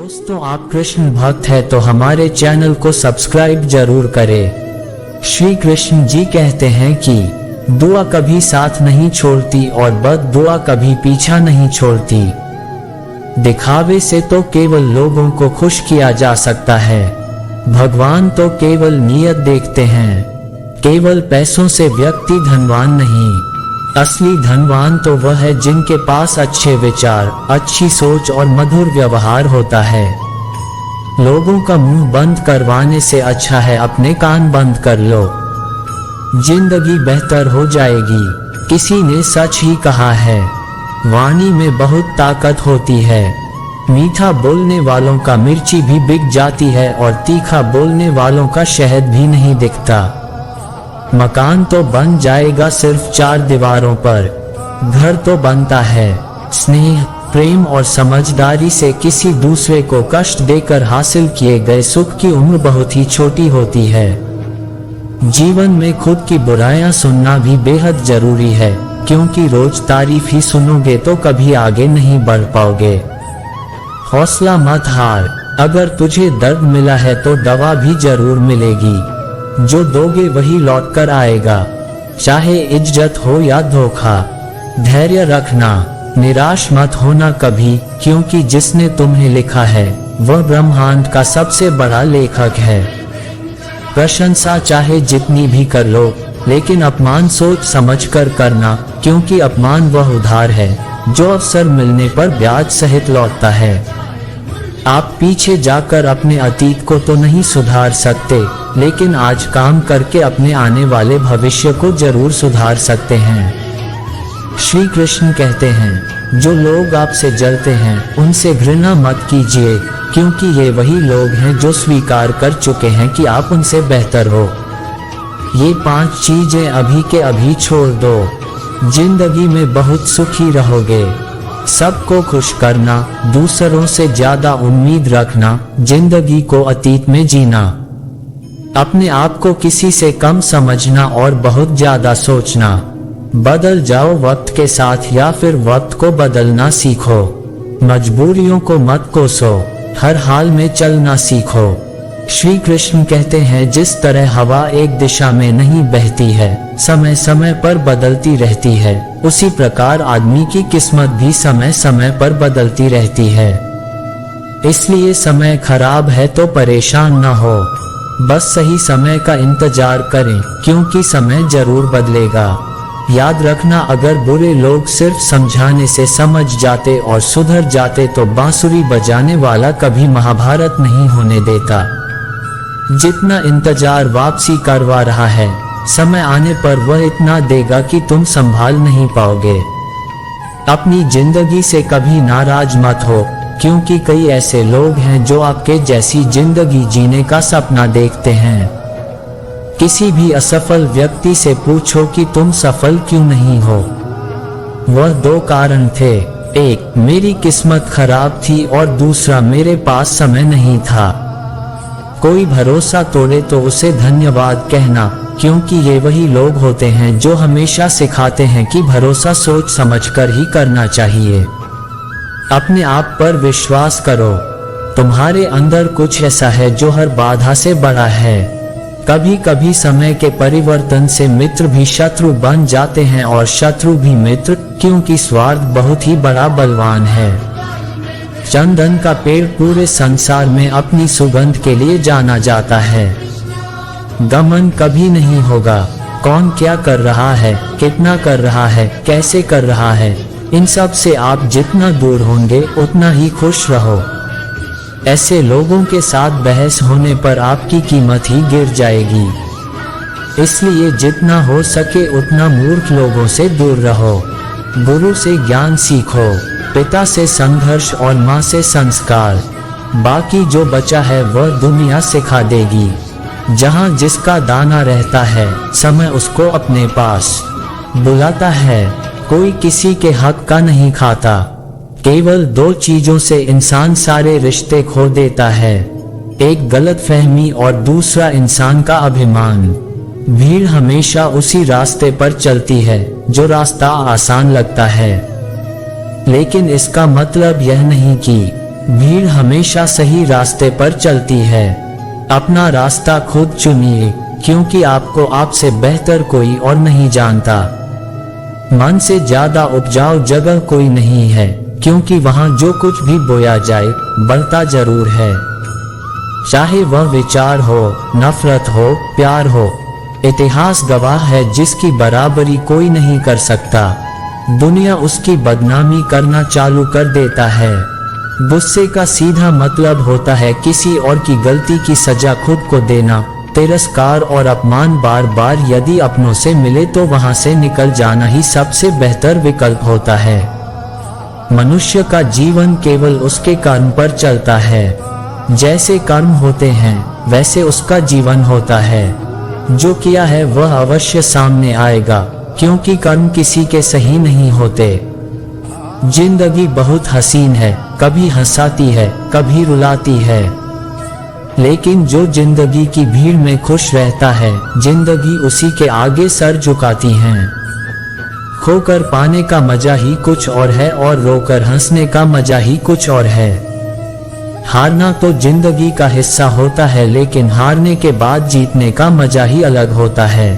दोस्तों, आप कृष्ण भक्त है तो हमारे चैनल को सब्सक्राइब जरूर करें। श्री कृष्ण जी कहते हैं कि दुआ कभी साथ नहीं छोड़ती और बद दुआ कभी पीछा नहीं छोड़ती। दिखावे से तो केवल लोगों को खुश किया जा सकता है, भगवान तो केवल नियत देखते हैं। केवल पैसों से व्यक्ति धनवान नहीं, असली धनवान तो वह है जिनके पास अच्छे विचार, अच्छी सोच और मधुर व्यवहार होता है। लोगों का मुंह बंद करवाने से अच्छा है अपने कान बंद कर लो, जिंदगी बेहतर हो जाएगी। किसी ने सच ही कहा है, वाणी में बहुत ताकत होती है। मीठा बोलने वालों का मिर्ची भी बिक जाती है और तीखा बोलने वालों का शहद भी नहीं दिखता। मकान तो बन जाएगा सिर्फ 4 दीवारों पर, घर तो बनता है स्नेह, प्रेम और समझदारी से। किसी दूसरे को कष्ट देकर हासिल किए गए सुख की उम्र बहुत ही छोटी होती है। जीवन में खुद की बुराइयां सुनना भी बेहद जरूरी है, क्योंकि रोज तारीफ ही सुनोगे तो कभी आगे नहीं बढ़ पाओगे। हौसला मत हार, अगर तुझे दर्द मिला है तो दवा भी जरूर मिलेगी। जो दोगे वही लौट कर आएगा, चाहे इज्जत हो या धोखा। धैर्य रखना, निराश मत होना कभी, क्योंकि जिसने तुम्हें लिखा है वह ब्रह्मांड का सबसे बड़ा लेखक है। प्रशंसा चाहे जितनी भी कर लो, लेकिन अपमान सोच समझ कर करना, क्योंकि अपमान वह उधार है जो अवसर मिलने पर ब्याज सहित लौटता है। आप पीछे जाकर अपने अतीत को तो नहीं सुधार सकते, लेकिन आज काम करके अपने आने वाले भविष्य को जरूर सुधार सकते हैं। श्री कृष्ण कहते हैं, जो लोग आपसे जलते हैं उनसे घृणा मत कीजिए, क्योंकि ये वही लोग हैं जो स्वीकार कर चुके हैं कि आप उनसे बेहतर हो। ये 5 चीजें अभी के अभी छोड़ दो, जिंदगी में बहुत सुखी रहोगे। सबको खुश करना, दूसरों से ज्यादा उम्मीद रखना, जिंदगी को अतीत में जीना, अपने आप को किसी से कम समझना और बहुत ज्यादा सोचना। बदल जाओ वक्त के साथ या फिर वक्त को बदलना सीखो। मजबूरियों को मत कोसो, हर हाल में चलना सीखो। श्री कृष्ण कहते हैं, जिस तरह हवा एक दिशा में नहीं बहती है, समय समय पर बदलती रहती है, उसी प्रकार आदमी की किस्मत भी समय समय पर बदलती रहती है। इसलिए समय खराब है तो परेशान न हो, बस सही समय का इंतजार करें, क्योंकि समय जरूर बदलेगा। याद रखना, अगर बुरे लोग सिर्फ समझाने से समझ जाते और सुधर जाते तो बांसुरी बजाने वाला कभी महाभारत नहीं होने देता। जितना इंतजार वापसी करवा रहा है, समय आने पर वह इतना देगा कि तुम संभाल नहीं पाओगे। अपनी जिंदगी से कभी नाराज मत हो, क्योंकि कई ऐसे लोग हैं जो आपके जैसी जिंदगी जीने का सपना देखते हैं। किसी भी असफल व्यक्ति से पूछो कि तुम सफल क्यों नहीं हो। वह 2 कारण थे, एक मेरी किस्मत खराब थी और दूसरा मेरे पास समय नहीं था। कोई भरोसा तोड़े तो उसे धन्यवाद कहना, क्योंकि ये वही लोग होते हैं जो हमेशा सिखाते हैं कि भरोसा सोच समझकर ही करना चाहिए। अपने आप पर विश्वास करो, तुम्हारे अंदर कुछ ऐसा है जो हर बाधा से बड़ा है। कभी कभी समय के परिवर्तन से मित्र भी शत्रु बन जाते हैं और शत्रु भी मित्र, क्योंकि स्वार्थ बहुत ही बड़ा बलवान है। चंदन का पेड़ पूरे संसार में अपनी सुगंध के लिए जाना जाता है। गमन कभी नहीं होगा, कौन क्या कर रहा है, कितना कर रहा है, कैसे कर रहा है, इन सब से आप जितना दूर होंगे उतना ही खुश रहो। ऐसे लोगों के साथ बहस होने पर आपकी कीमत ही गिर जाएगी। इसलिए जितना हो सके उतना मूर्ख लोगों से दूर रहो। गुरु से ज्ञान सीखो, पिता से संघर्ष और माँ से संस्कार। बाकी जो बचा है वह दुनिया सिखा देगी। जहाँ जिसका दाना रहता है, समय उसको अपने पास बुलाता है। कोई किसी के हक का नहीं खाता। केवल 2 चीजों से इंसान सारे रिश्ते खो देता है, एक गलतफहमी और दूसरा इंसान का अभिमान। भीड़ हमेशा उसी रास्ते पर चलती है जो रास्ता आसान लगता है, लेकिन इसका मतलब यह नहीं कि भीड़ हमेशा सही रास्ते पर चलती है। अपना रास्ता खुद चुनिए, क्योंकि आपको आपसे बेहतर कोई और नहीं जानता। मन से ज्यादा उपजाऊ जगह कोई नहीं है, क्योंकि वहां जो कुछ भी बोया जाए बढ़ता जरूर है। चाहे वह विचार हो, नफरत हो, प्यार हो। इतिहास गवाह है जिसकी बराबरी कोई नहीं कर सकता। दुनिया उसकी बदनामी करना चालू कर देता है। गुस्से का सीधा मतलब होता है किसी और की गलती की सजा खुद को देना। तिरस्कार और अपमान बार बार यदि अपनों से मिले तो वहां से निकल जाना ही सबसे बेहतर विकल्प होता है। मनुष्य का जीवन केवल उसके कर्म पर चलता है। जैसे कर्म होते हैं वैसे उसका जीवन होता है। जो किया है वह अवश्य सामने आएगा, क्योंकि कर्म किसी के सही नहीं होते। जिंदगी बहुत हसीन है, कभी हंसाती है, कभी रुलाती है। लेकिन जो जिंदगी की भीड़ में खुश रहता है, जिंदगी उसी के आगे सर झुकाती है। खोकर पाने का मजा ही कुछ और है और रोकर हंसने का मजा ही कुछ और है। हारना तो जिंदगी का हिस्सा होता है, लेकिन हारने के बाद जीतने का मजा ही अलग होता है।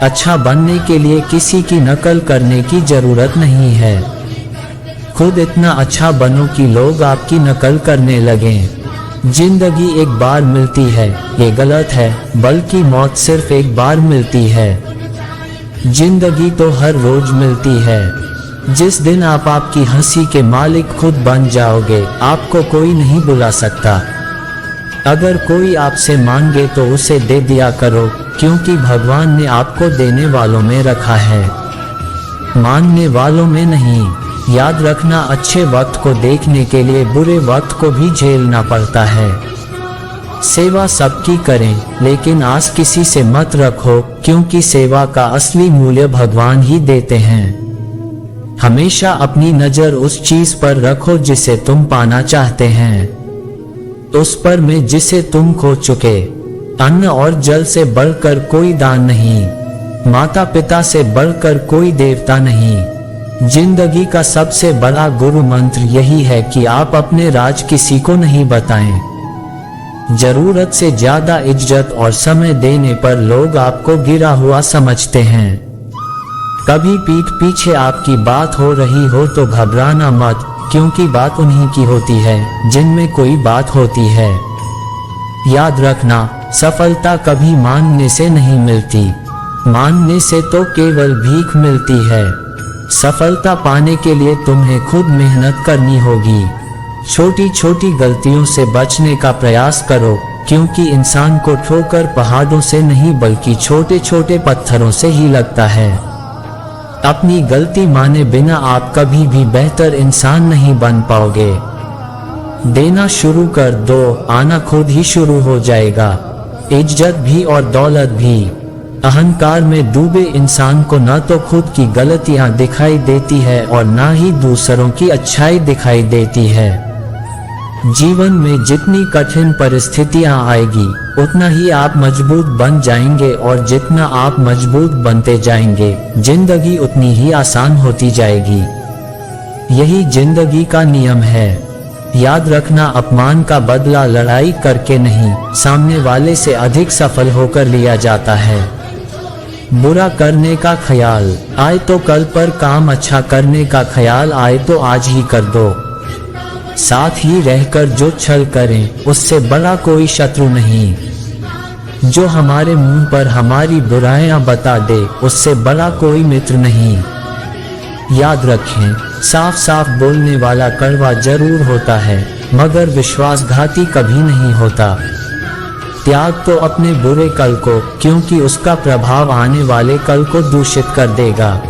अच्छा बनने के लिए किसी की नकल करने की जरूरत नहीं है। खुद इतना अच्छा बनो कि लोग आपकी नकल करने लगें। जिंदगी एक बार मिलती है, ये गलत है, बल्कि मौत सिर्फ एक बार मिलती है। जिंदगी तो हर रोज मिलती है। जिस दिन आप आपकी हंसी के मालिक खुद बन जाओगे, आपको कोई नहीं बुला सकता। अगर कोई आपसे मांगे तो उसे दे दिया करो, क्योंकि भगवान ने आपको देने वालों में रखा है, मांगने वालों में नहीं। याद रखना, अच्छे वक्त को देखने के लिए बुरे वक्त को भी झेलना पड़ता है। सेवा सबकी करें, लेकिन आस किसी से मत रखो, क्योंकि सेवा का असली मूल्य भगवान ही देते हैं। हमेशा अपनी नजर उस चीज पर रखो जिसे तुम पाना चाहते हैं, उस पर में जिसे तुम खो चुके। अन्न और जल से बढ़कर कोई दान नहीं, माता पिता से बढ़कर कोई देवता नहीं। जिंदगी का सबसे बड़ा गुरु मंत्र यही है कि आप अपने राज किसी को नहीं बताएं। जरूरत से ज्यादा इज्जत और समय देने पर लोग आपको गिरा हुआ समझते हैं। कभी पीठ पीछे आपकी बात हो रही हो तो घबराना मत, क्योंकि बात उन्हीं की होती है जिनमें कोई बात होती है। याद रखना, सफलता कभी मांगने से नहीं मिलती, मांगने से तो केवल भीख मिलती है। सफलता पाने के लिए तुम्हें खुद मेहनत करनी होगी। छोटी छोटी गलतियों से बचने का प्रयास करो, क्योंकि इंसान को ठोकर पहाड़ों से नहीं बल्कि छोटे छोटे पत्थरों से ही लगता है। अपनी गलती माने बिना आप कभी भी बेहतर इंसान नहीं बन पाओगे। देना शुरू कर दो, आना खुद ही शुरू हो जाएगा, इज्जत भी और दौलत भी। अहंकार में डूबे इंसान को न तो खुद की गलतियां दिखाई देती है और न ही दूसरों की अच्छाई दिखाई देती है। जीवन में जितनी कठिन परिस्थितियां आएगी, उतना ही आप मजबूत बन जाएंगे, और जितना आप मजबूत बनते जाएंगे, जिंदगी उतनी ही आसान होती जाएगी। यही जिंदगी का नियम है। याद रखना, अपमान का बदला लड़ाई करके नहीं, सामने वाले से अधिक सफल होकर लिया जाता है। बुरा करने का ख्याल आए तो कल पर काम अच्छा करने का ख्याल आए तो आज ही कर दो। साथ ही रहकर जो छल करें, उससे बड़ा कोई शत्रु नहीं। जो हमारे मुंह पर हमारी बुराइयां बता दे, उससे बड़ा कोई मित्र नहीं। याद रखें, साफ साफ बोलने वाला कड़वा जरूर होता है, मगर विश्वासघाती कभी नहीं होता। त्याग तो अपने बुरे कल को, क्योंकि उसका प्रभाव आने वाले कल को दूषित कर देगा।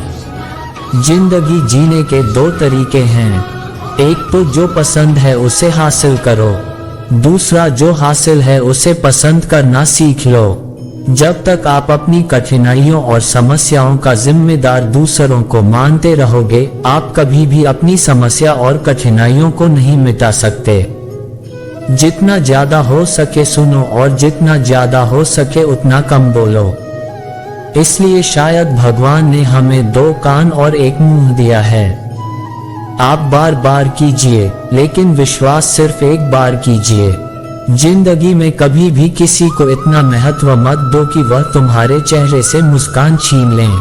जिंदगी जीने के दो तरीके हैं, एक तो जो पसंद है उसे हासिल करो, दूसरा जो हासिल है उसे पसंद करना सीख लो। जब तक आप अपनी कठिनाइयों और समस्याओं का जिम्मेदार दूसरों को मानते रहोगे, आप कभी भी अपनी समस्या और कठिनाइयों को नहीं मिटा सकते। जितना ज्यादा हो सके सुनो, और जितना ज्यादा हो सके उतना कम बोलो। इसलिए शायद भगवान ने हमें दो कान और एक मुंह दिया है। आप बार बार कीजिए, लेकिन विश्वास सिर्फ एक बार कीजिए। जिंदगी में कभी भी किसी को इतना महत्व मत दो कि वह तुम्हारे चेहरे से मुस्कान छीन लें।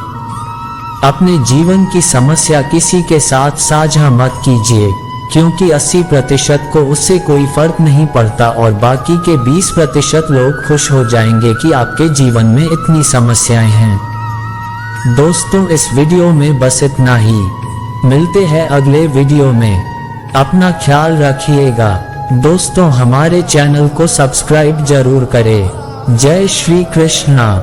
अपने जीवन की समस्या किसी के साथ साझा मत कीजिए, क्योंकि 80% को उससे कोई फर्क नहीं पड़ता और बाकी के 20% लोग खुश हो जाएंगे कि आपके जीवन में इतनी समस्याएं हैं। दोस्तों, इस वीडियो में बस इतना ही। मिलते हैं अगले वीडियो में। अपना ख्याल रखिएगा। दोस्तों, हमारे चैनल को सब्सक्राइब जरूर करें। जय श्री कृष्णा।